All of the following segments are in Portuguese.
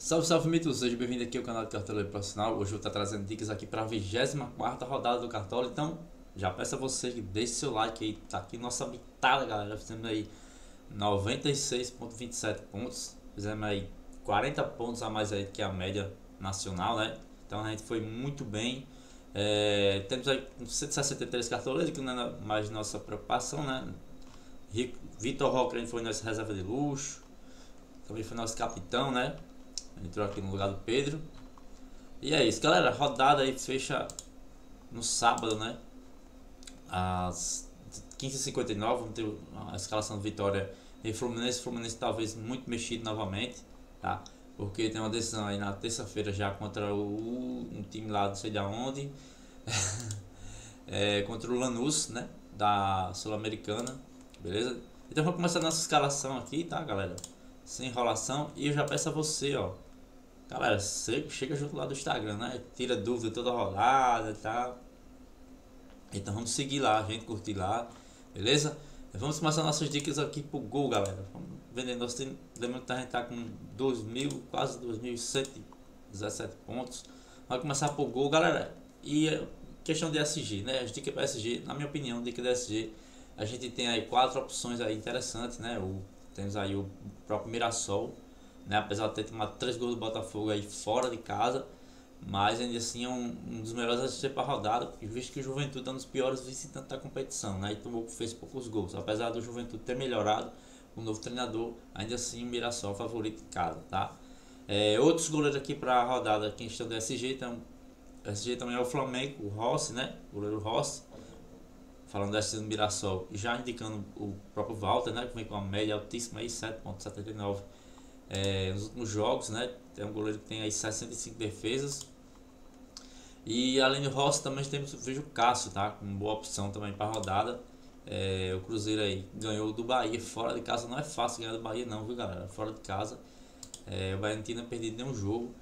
Salve, salve, mito! Seja bem-vindo aqui ao canal de Cartola Profissional. Hoje eu vou estar trazendo dicas aqui para a 24ª rodada do Cartola. Então, já peço a você que deixe seu like aí. Tá aqui nossa mitada, galera. Fizemos aí 96,27 pontos. Fizemos aí 40 pontos a mais aí que a média nacional, né? Então a gente foi muito bem. Temos aí 163 cartoleiros, que não é mais nossa preocupação, né? Vitor Roque foi nossa reserva de luxo. Também foi nosso capitão, né? Entrou aqui no lugar do Pedro. E é isso, galera. A rodada aí fecha no sábado, né? Às 15h59. Vamos ter a escalação de Vitória e Fluminense. Fluminense talvez muito mexido novamente, tá? Porque tem uma decisão aí na terça-feira já contra um time lá não sei de onde. Contra o Lanús, né? Da Sul-Americana. Beleza? Então vamos começar a nossa escalação aqui, tá, galera? Sem enrolação. E eu já peço a você, ó. Galera, chega junto lá do Instagram, né? Tira dúvida toda rodada e tal. Então vamos seguir lá, a gente curtir lá, beleza? Vamos começar nossas dicas aqui pro gol, galera. Vamos vender nosso time. Lembrando que a gente tá com 2.000, quase 2.117 pontos. Vamos começar pro gol, galera. E questão de SG, né? As dicas para SG, na minha opinião, dica de SG, a gente tem aí 4 opções aí interessantes, né? Temos aí o próprio Mirassol, né? Apesar de ter tomado 3 gols do Botafogo aí fora de casa, mas ainda assim é um dos melhores assistentes para a rodada, visto que o Juventude é um dos piores visitantes da competição, né? E fez poucos gols. Apesar do Juventude ter melhorado com o novo treinador, ainda assim o Mirassol é o favorito em casa, tá? Outros goleiros aqui para a rodada, quem está do SG, então, SG também é o Flamengo, o Rossi, né? O goleiro Rossi. Falando desse do Mirassol, já indicando o próprio Walter, né? Que vem com uma média altíssima aí, 7,79 nos últimos jogos, né? Tem um goleiro que tem aí 65 defesas. E além do Rossi também vejo o Cássio, tá? Com boa opção também para a rodada. O Cruzeiro aí ganhou do Bahia fora de casa. Não é fácil ganhar do Bahia não, viu, galera? Fora de casa. O Bahia não tinha perdido nenhum jogo.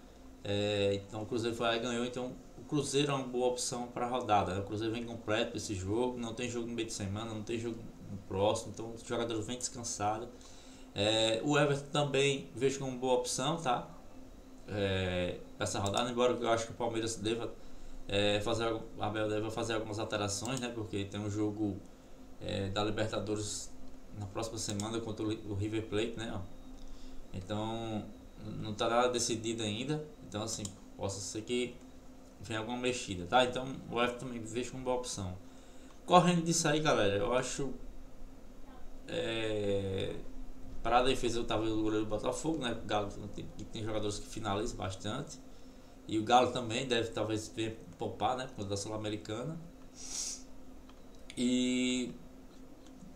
Então o Cruzeiro foi lá e ganhou. Então o Cruzeiro é uma boa opção para a rodada, né? O Cruzeiro vem completo para esse jogo. Não tem jogo no meio de semana, não tem jogo no próximo. Então os jogadores vêm descansados. O Everton também vejo como boa opção, tá? Para essa rodada, embora eu acho que o Palmeiras deva Abel deve fazer algumas alterações, né? Porque tem um jogo da Libertadores na próxima semana contra o River Plate, né? Então não está nada decidido ainda. Então assim, possa ser que venha alguma mexida, tá? Então o Everton também vejo como boa opção. Correndo disso aí, galera, eu acho para a defesa eu tava o goleiro do Botafogo, né? O Galo tem jogadores que finalizam bastante. E o Galo também deve talvez venha poupar, né? Por causa da Sul-Americana. E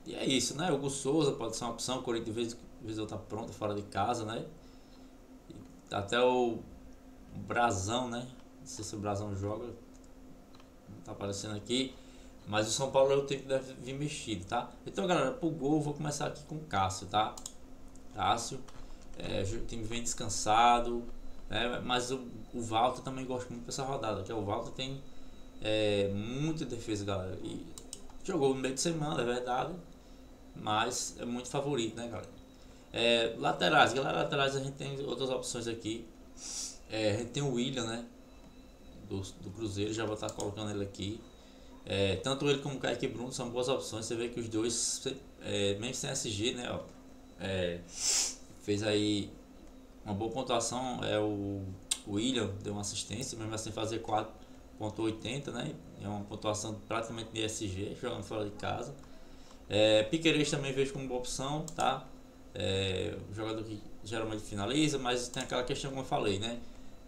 é isso, né? O Hugo Souza pode ser uma opção. O Corinthians de vez ou tá pronto fora de casa, né? E até o Brazão, né? Não sei se o Brazão joga. Não tá aparecendo aqui. Mas o São Paulo eu tenho que deve vir mexido, tá? Então, galera, pro gol eu vou começar aqui com o Cássio, tá? Cássio, o time vem descansado, né? Mas o Walter também gosto muito dessa rodada, que o Walter tem muita defesa, galera. E jogou no meio de semana, é verdade, mas é muito favorito, né, galera? Laterais, galera, laterais a gente tem outras opções aqui. A gente tem o William, né? Do Cruzeiro, já vou estar colocando ele aqui. Tanto ele como o Kaique Bruno são boas opções. Você vê que os dois, mesmo sem SG, né? Ó, fez aí uma boa pontuação. O William deu uma assistência, mesmo assim fazer 4,80, né? É uma pontuação praticamente de SG, jogando fora de casa. Piquerez também vejo como boa opção, tá? Um jogador que geralmente finaliza, mas tem aquela questão como eu falei, né?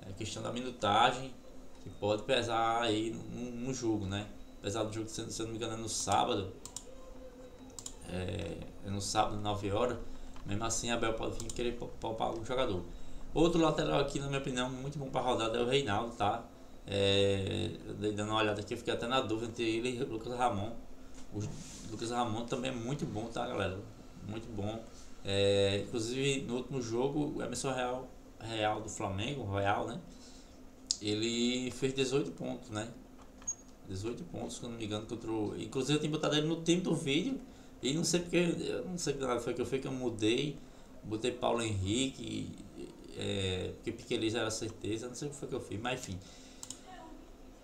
A questão da minutagem que pode pesar aí no jogo, né? Apesar do jogo, se eu não me engano, é no sábado. No sábado, 9 horas. Mesmo assim, a Abel pode vir querer poupar algum jogador. Outro lateral aqui, na minha opinião, muito bom para a rodada é o Reinaldo, tá? Dando uma olhada aqui, eu fiquei até na dúvida entre ele e o Lucas Ramon. O Lucas Ramon também é muito bom, tá, galera? Muito bom. Inclusive, no último jogo, o Emerson Real do Flamengo, Royal, né? Ele fez 18 pontos, né? 18 pontos, se eu não me engano, contra o... Inclusive eu tenho botado ele no tempo do vídeo. E não sei porque, eu não sei que nada foi que eu mudei. Botei Paulo Henrique. porque Piqueires era certeza, não sei o que foi que eu fiz, mas enfim.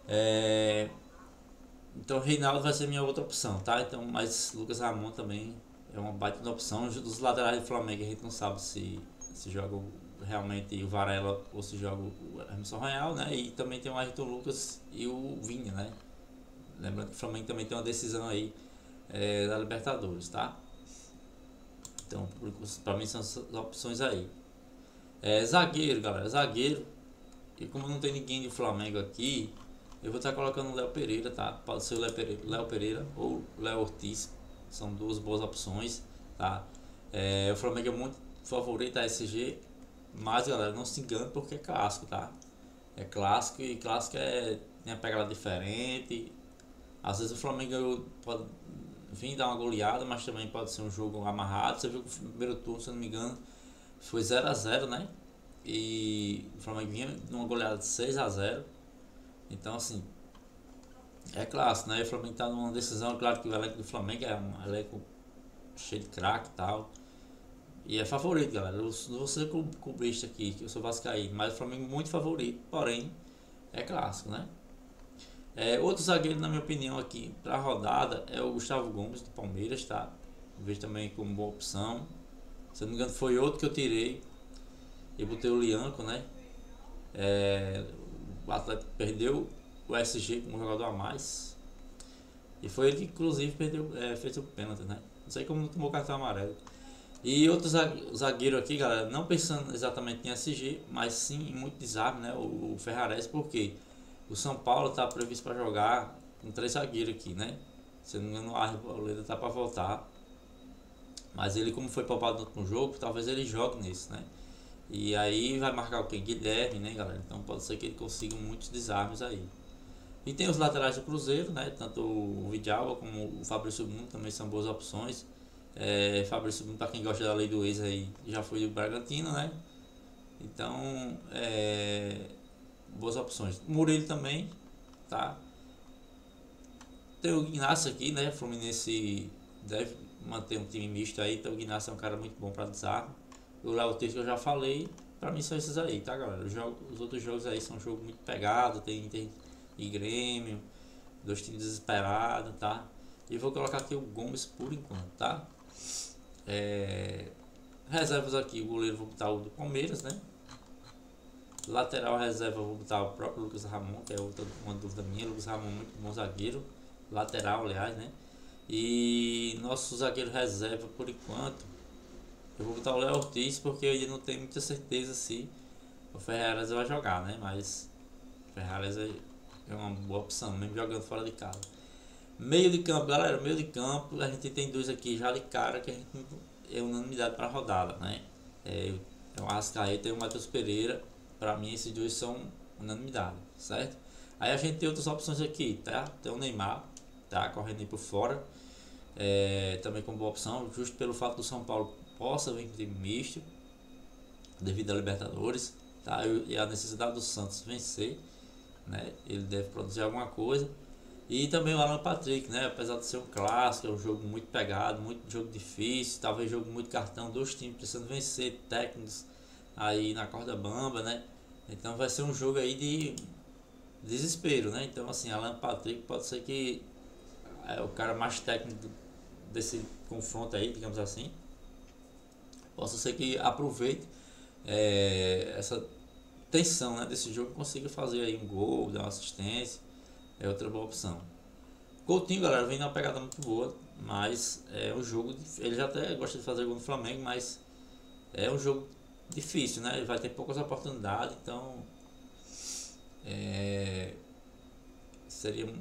É, então Reinaldo vai ser minha outra opção, tá? Então, mas Lucas Ramon também é uma baita de opção. Dos laterais do Flamengo a gente não sabe se joga realmente o Varela ou se joga o Emerson Royal, né? E também tem o Ayrton Lucas e o Vinha, né? Lembrando que o Flamengo também tem uma decisão aí da Libertadores, tá? Então, pra mim são essas opções aí. Zagueiro, galera, zagueiro. E como não tem ninguém de Flamengo aqui, eu vou estar colocando o Léo Pereira, tá? Pode ser o Léo Pereira ou Léo Ortiz. São duas boas opções, tá? O Flamengo é muito favorito a SG, mas galera, não se engane porque é clássico, tá? É clássico e clássico tem a pegada diferente. Às vezes o Flamengo pode vir dar uma goleada, mas também pode ser um jogo amarrado. Você viu que o primeiro turno, se eu não me engano, foi 0-0, né? E o Flamengo vinha numa goleada de 6-0. Então, assim, é clássico, né? O Flamengo tá numa decisão, claro que o elenco do Flamengo é um elenco cheio de craque e tal. E é favorito, galera. Eu não vou ser clubista aqui, que eu sou vascaíno, mas o Flamengo é muito favorito, porém, é clássico, né? Outro zagueiro, na minha opinião, aqui pra rodada é o Gustavo Gomes do Palmeiras, tá? Eu vejo também como boa opção. Se eu não me engano, foi outro que eu tirei. Eu botei o Lianco, né? O Atlético perdeu o SG com um jogador a mais. E foi ele que, inclusive, fez o pênalti, né? Não sei como não tomou cartão amarelo. E outro zagueiro aqui, galera, não pensando exatamente em SG, mas sim em muito desarme, né? O Ferrares, porque o São Paulo tá previsto para jogar com 3 zagueiros aqui, né? Se eu não me engano, o Arboleda tá para voltar. Mas ele, como foi poupado no último jogo, talvez ele jogue nesse, né? E aí vai marcar o que? Guilherme, né, galera? Então pode ser que ele consiga muitos desarmes aí. E tem os laterais do Cruzeiro, né? Tanto o Vidal como o Fabrício Bruno também são boas opções. Fabrício Bruno, para quem gosta da lei do ex aí, já foi do Bragantino, né? Então, boas opções. Murilo também, tá? Tem o Ignacio aqui, né? Fluminense deve manter um time misto aí, então o Ignacio é um cara muito bom para desarme. O Léo Ortiz que eu já falei, pra mim são esses aí, tá, galera? Os outros jogos aí são jogos muito pegados, tem Inter e Grêmio, 2 times desesperados, tá? E vou colocar aqui o Gomes por enquanto, tá? Reservas aqui, o goleiro vou botar o do Palmeiras, né? Lateral reserva vou botar o próprio Lucas Ramon, que é uma dúvida minha. Lucas Ramon muito bom zagueiro, lateral aliás, né? E nosso zagueiro reserva por enquanto, eu vou botar o Léo Ortiz porque eu ainda não tenho muita certeza se o Ferreira vai jogar, né? Mas o Ferreira é uma boa opção, mesmo jogando fora de casa. Meio de campo, galera, meio de campo, a gente tem 2 aqui já de cara que a gente é unanimidade para a rodada, né? O Arrascaeta e o Matheus Pereira, para mim esses 2 são unanimidade, certo? Aí a gente tem outras opções aqui, tá? Tem o Neymar, tá? Correndo aí por fora, também como boa opção, justo pelo fato do São Paulo possa vir com time misto devido à Libertadores, tá? E a necessidade do Santos vencer, né? Ele deve produzir alguma coisa. E também o Alan Patrick, né? Apesar de ser um clássico, é um jogo muito pegado, muito jogo difícil, talvez jogo muito cartão, 2 times precisando vencer, técnicos aí na corda bamba, né? Então vai ser um jogo aí de desespero, né? Então assim, Alan Patrick pode ser que é o cara mais técnico desse confronto aí, digamos assim. Possa ser que aproveite essa tensão, né, desse jogo, consiga fazer aí um gol, dar uma assistência, é outra boa opção. Coutinho, galera, vem numa pegada muito boa, mas é um jogo, ele já até gosta de fazer gol no Flamengo, mas é um jogo difícil, né, ele vai ter poucas oportunidades, então seria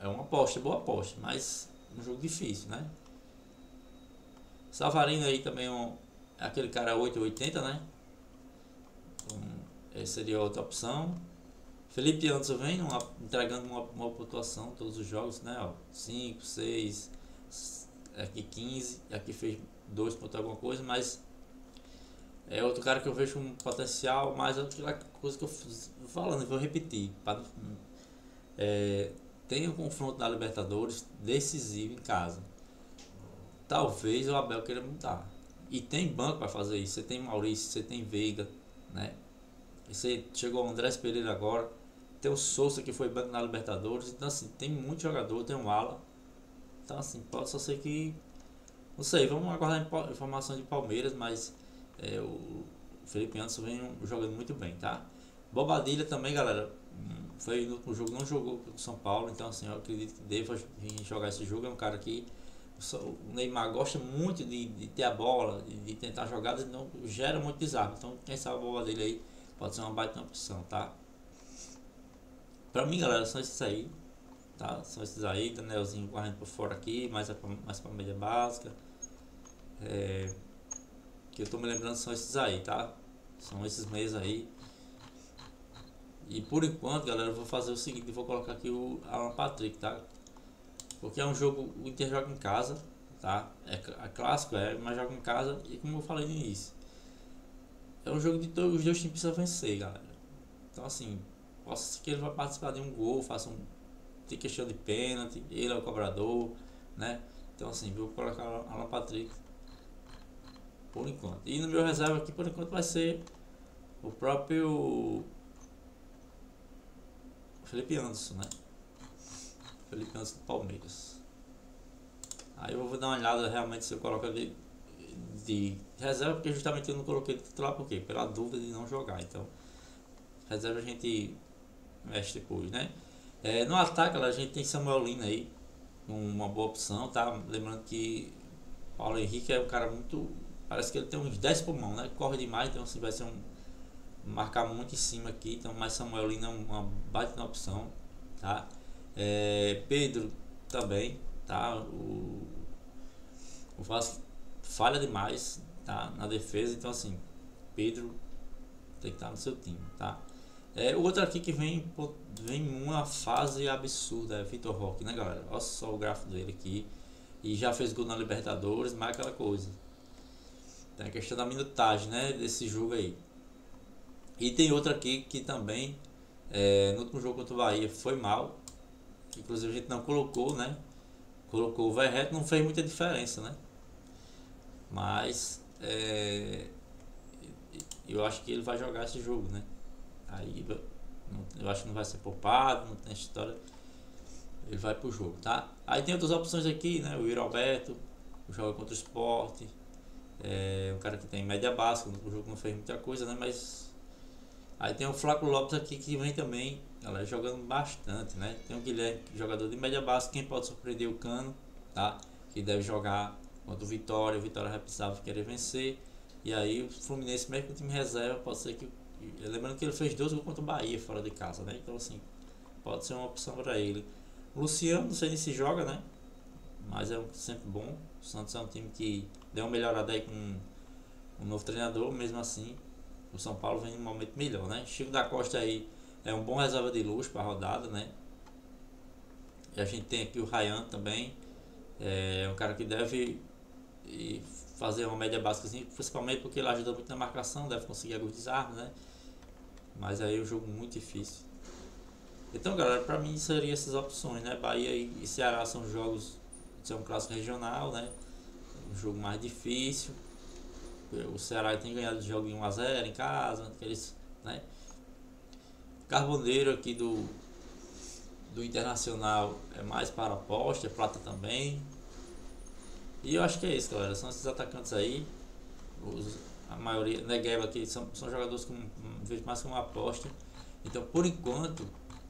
uma aposta, boa aposta, mas um jogo difícil, né. Savarino aí também é aquele cara 880, né? Então, essa seria outra opção. Felipe Anderson vem entregando uma pontuação todos os jogos, né? 5, 6, aqui 15, aqui fez 2 pontos alguma coisa, mas é outro cara que eu vejo um potencial, mas aquela coisa que eu falando, vou repetir. Tem um confronto da Libertadores decisivo em casa. Talvez o Abel queira mudar. E tem banco para fazer isso. Você tem Maurício, você tem Veiga, né? Esse aí chegou o Andrés Pereira agora. Tem o Souza que foi banco na Libertadores. Então assim, tem muito jogador, tem um ala. Então assim, pode só ser que. Não sei, vamos aguardar informação de Palmeiras, mas o Felipe Anderson vem jogando muito bem, tá? Bobadilha também, galera. Foi no último jogo, não jogou com o São Paulo, então assim, eu acredito que deva vir jogar esse jogo. É um cara que o Neymar gosta muito de ter a bola, de tentar jogadas, não gera muito desarme. Então, quem sabe a Bobadilha aí pode ser uma baita opção, tá? Pra mim, galera, são esses aí, tá? São esses aí, Danielzinho correndo por fora aqui, mais pra média básica. Que eu tô me lembrando são esses aí, tá? São esses meios aí. E por enquanto, galera, eu vou fazer o seguinte, eu vou colocar aqui o Alan Patrick, tá? Porque é um jogo, o Inter joga em casa, tá? É clássico, mas joga em casa e como eu falei no início, é um jogo de todos os dois times precisam vencer, galera. Então assim, possa ser que ele vai participar de um gol, tem questão de pênalti, ele é o cobrador, né? Então assim, vou colocar Alan Patrick por enquanto. E no meu reserva aqui por enquanto vai ser o próprio Felipe Anderson, né? Felipe Anderson do Palmeiras. Aí eu vou dar uma olhada realmente se eu coloco ele de reserva, porque justamente eu não coloquei ele titular, por quê? Pela dúvida de não jogar. Então, reserva a gente mexe depois, né? No ataque, a gente tem Samuel Lino aí, uma boa opção, tá? Lembrando que Paulo Henrique é um cara muito. Parece que ele tem uns 10 pulmão, né? Corre demais, então assim, vai ser marcar muito em cima aqui, então mais Samuel Lino é uma baita opção, tá? Pedro também, tá? O Vasco falha demais, tá? Na defesa, então assim, Pedro tem que estar no seu time, tá? O outro aqui que vem uma fase absurda, é Vitor Roque, né, galera? Olha só o gráfico dele aqui, e já fez gol na Libertadores, mas aquela coisa. Tem a questão da minutagem, né, desse jogo aí. E tem outro aqui que também, no último jogo contra o Bahia, foi mal. Inclusive a gente não colocou, né? Colocou o Verret, não fez muita diferença, né? Mas eu acho que ele vai jogar esse jogo, né? Aí eu acho que não vai ser poupado, não tem história. Ele vai pro jogo, tá? Aí tem outras opções aqui, né? O Yuri Alberto joga contra o Sport. Um cara que tem média básica, o jogo não fez muita coisa, né? Mas aí tem o Flaco Lopes aqui que vem também, galera, jogando bastante, né? Tem o Guilherme, jogador de média básica, quem pode surpreender o Cano, tá? Que deve jogar contra o Vitória vai precisar querer vencer. E aí o Fluminense, mesmo com o time reserva, pode ser que. Lembrando que ele fez 2 gols contra o Bahia fora de casa, né? Então assim, pode ser uma opção para ele. O Luciano, não sei nem se joga, né? Mas é sempre bom. O Santos é um time que deu uma melhorada aí com um novo treinador, mesmo assim. O São Paulo vem em um momento melhor, né? Chico da Costa aí é um bom reserva de luxo para a rodada, né? E a gente tem aqui o Ryan também. É um cara que deve fazer uma média básica, assim, principalmente porque ele ajuda muito na marcação, deve conseguir alguns desarmes, né? Mas aí é um jogo muito difícil. Então, galera, para mim seriam essas opções, né? Bahia e Ceará são jogos, são um clássico regional, né? Um jogo mais difícil. O Ceará tem ganhado de jogo em 1 a 0 em casa, aqueles, né? Carboneiro aqui do Internacional é mais para aposta, é prata também. E eu acho que é isso, galera. São esses atacantes aí. A maioria, Negueba aqui, são jogadores que vejo mais como uma aposta. Então, por enquanto,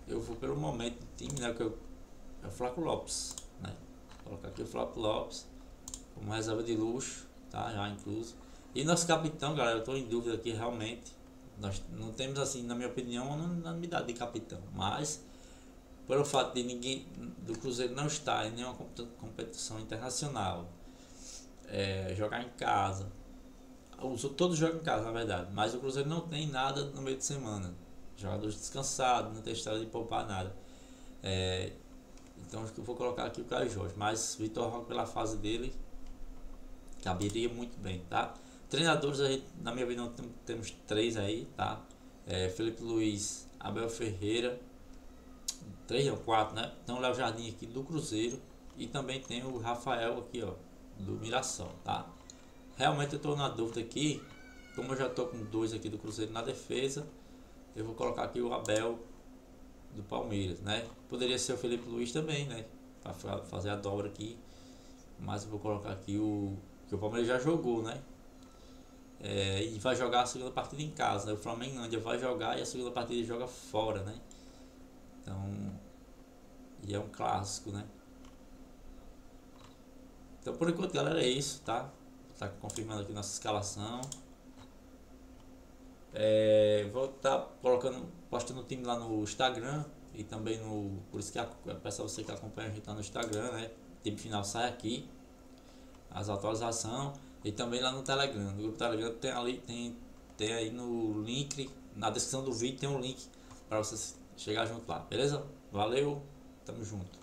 eu vou pelo momento do time, né? Que é o Flaco Lopes, né? Vou colocar aqui o Flaco Lopes como reserva de luxo, tá? Já incluso. E nosso capitão, galera, eu estou em dúvida aqui realmente. Nós não temos, assim, na minha opinião, unanimidade de capitão. Mas, pelo fato de ninguém do Cruzeiro não estar em nenhuma competição internacional, jogar em casa, todos jogam em casa, na verdade, mas o Cruzeiro não tem nada no meio de semana. Jogadores descansados, não tem história de poupar nada. Então eu vou colocar aqui o Caio Jorge, mas Vitor Roque, pela fase dele, caberia muito bem, tá? Treinadores aí, na minha opinião, temos 3 aí, tá? Felipe Luiz, Abel Ferreira, 3 ou 4, né? Então o Léo Jardim aqui do Cruzeiro e também tem o Rafael aqui, ó, do Mirassol, tá? Realmente eu estou na dúvida aqui como eu já tô com dois aqui do Cruzeiro na defesa, eu vou colocar aqui o Abel do Palmeiras, né? Poderia ser o Felipe Luiz também, né? Para fazer a dobra aqui, mas eu vou colocar aqui o que o Palmeiras já jogou, né? E vai jogar a segunda partida em casa, né? O Flamengo não, vai jogar e a segunda partida joga fora, né? Então, e é um clássico, né? Então por enquanto, galera, é isso, tá? Tá confirmando aqui nossa escalação. Vou estar postando o time lá no Instagram e também no. Por isso que peço a você que acompanha a gente lá no Instagram, né? O time final sai aqui, as atualizações, e também lá no Telegram. No grupo Telegram tem ali, tem aí no link, na descrição do vídeo tem um link para você chegar junto lá, beleza? Valeu, tamo junto.